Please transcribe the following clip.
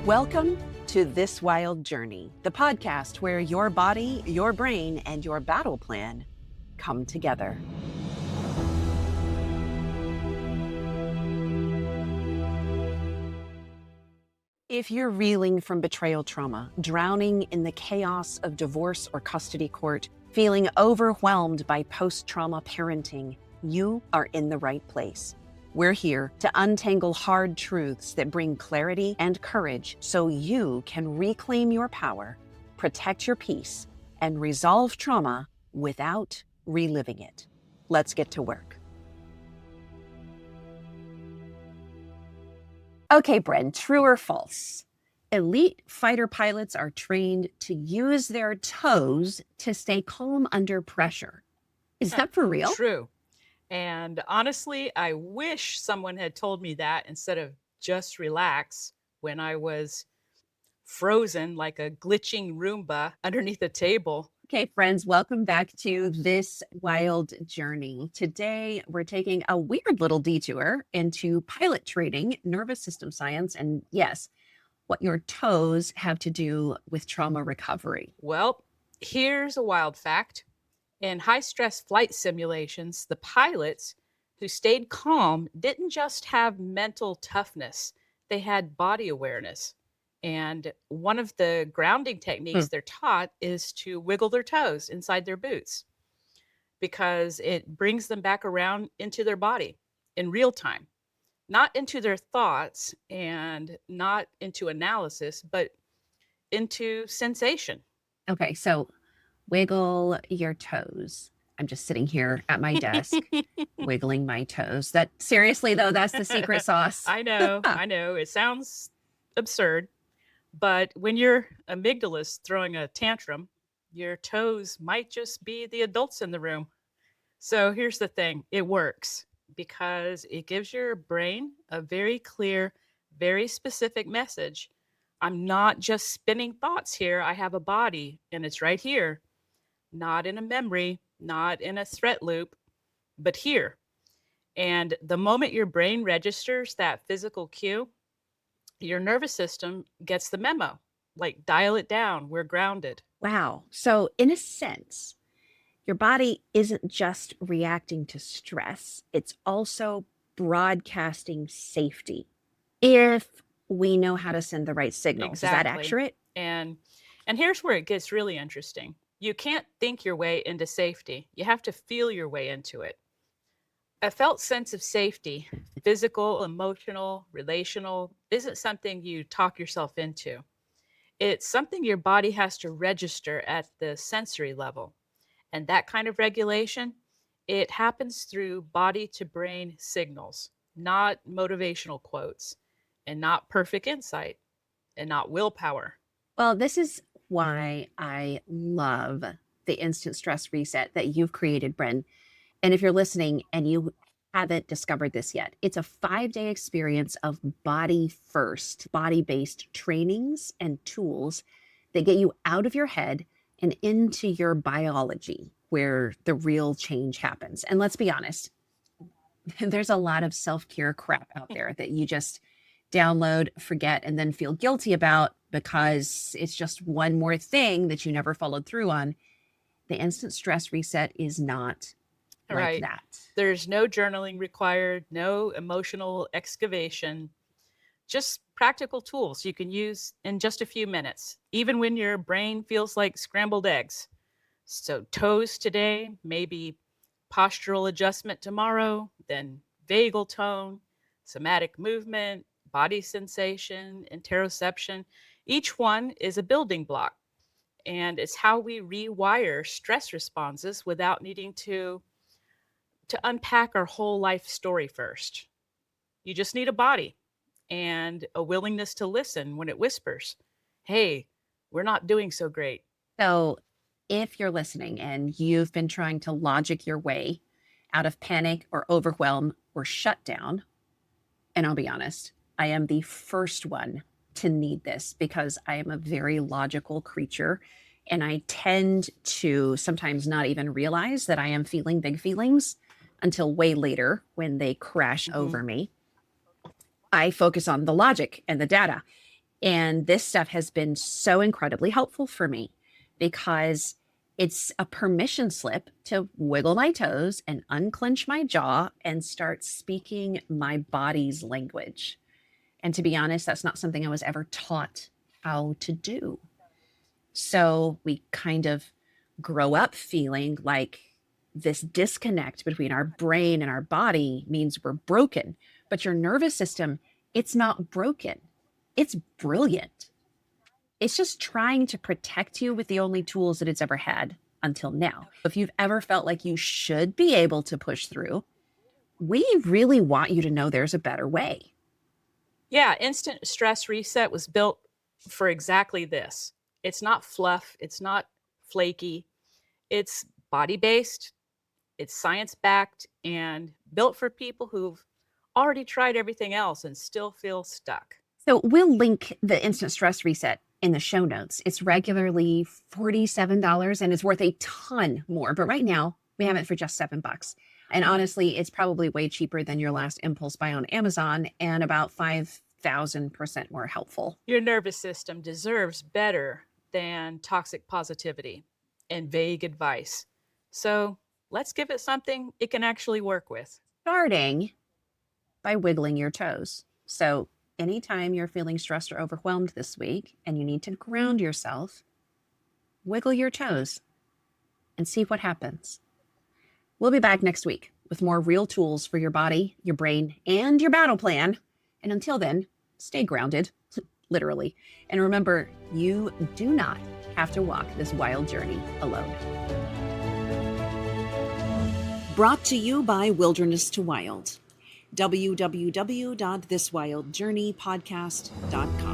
Welcome to This Wild Journey, the podcast where your body, your brain, and your battle plan come together. If you're reeling from betrayal trauma, drowning in the chaos of divorce or custody court, feeling overwhelmed by post-trauma parenting, you are in the right place. We're here to untangle hard truths that bring clarity and courage so you can reclaim your power, protect your peace, and resolve trauma without reliving it. Let's get to work. Okay, Bren, true or false? Elite fighter pilots are trained to use their toes to stay calm under pressure. Is that for real? True. And honestly, I wish someone had told me that instead of just relax when I was frozen like a glitching Roomba underneath a table. Okay, friends, welcome back to This Wild Journey. Today, we're taking a weird little detour into pilot training, nervous system science, and yes, what your toes have to do with trauma recovery. Well, here's a wild fact. In high-stress flight simulations, the pilots who stayed calm didn't just have mental toughness, they had body awareness. And one of the grounding techniques they're taught is to wiggle their toes inside their boots because it brings them back around into their body in real time, not into their thoughts and not into analysis, but into sensation. Okay, so wiggle your toes. I'm just sitting here at my desk, wiggling my toes. That seriously, though, that's the secret sauce. I know. It sounds absurd, but when your amygdala's throwing a tantrum, your toes might just be the adults in the room. So here's the thing. It works because it gives your brain a very clear, very specific message. I'm not just spinning thoughts here. I have a body and it's right here, not in a memory, not in a threat loop, but here. And the moment your brain registers that physical cue, your nervous system gets the memo, like dial it down, we're grounded. Wow. So in a sense, your body isn't just reacting to stress, it's also broadcasting safety. If we know how to send the right signals. Is that accurate? And here's where it gets really interesting. You can't think your way into safety. You have to feel your way into it. A felt sense of safety, physical, emotional, relational, isn't something you talk yourself into. It's something your body has to register at the sensory level. And that kind of regulation, it happens through body to brain signals, not motivational quotes, and not perfect insight, and not willpower. Well, this is why I love the instant stress reset that you've created, Bren. And if you're listening and you haven't discovered this yet, it's a 5-day experience of body first, body-based trainings and tools that get you out of your head and into your biology where the real change happens. And let's be honest, there's a lot of self-care crap out there that you just download, forget, and then feel guilty about because it's just one more thing that you never followed through on. The instant stress reset is not like that. There's no journaling required, no emotional excavation, just practical tools you can use in just a few minutes, even when your brain feels like scrambled eggs. So toes today, maybe postural adjustment tomorrow, then vagal tone, somatic movement, body sensation, interoception. Each one is a building block, and it's how we rewire stress responses without needing to unpack our whole life story first. You just need a body and a willingness to listen when it whispers, hey, we're not doing so great. So if you're listening and you've been trying to logic your way out of panic or overwhelm or shutdown, and I'll be honest, I am the first one to need this because I am a very logical creature and I tend to sometimes not even realize that I am feeling big feelings until way later when they crash over me. I focus on the logic and the data. And this stuff has been so incredibly helpful for me because it's a permission slip to wiggle my toes and unclench my jaw and start speaking my body's language. And to be honest, that's not something I was ever taught how to do. So we kind of grow up feeling like this disconnect between our brain and our body means we're broken. But your nervous system, it's not broken, it's brilliant. It's just trying to protect you with the only tools that it's ever had until now. If you've ever felt like you should be able to push through, we really want you to know there's a better way. Yeah, instant stress reset was built for exactly this. It's not fluff, it's not flaky. It's body-based, it's science-backed, and built for people who've already tried everything else and still feel stuck. So we'll link the instant stress reset in the show notes. It's regularly $47 and it's worth a ton more. But right now we have it for just $7. And honestly, it's probably way cheaper than your last impulse buy on Amazon and about 5,000% more helpful. Your nervous system deserves better than toxic positivity and vague advice. So let's give it something it can actually work with. Starting by wiggling your toes. So anytime you're feeling stressed or overwhelmed this week and you need to ground yourself, wiggle your toes and see what happens. We'll be back next week with more real tools for your body, your brain, and your battle plan. And until then, stay grounded, literally. And remember, you do not have to walk this wild journey alone. Brought to you by Wilderness to Wild. www.thiswildjourneypodcast.com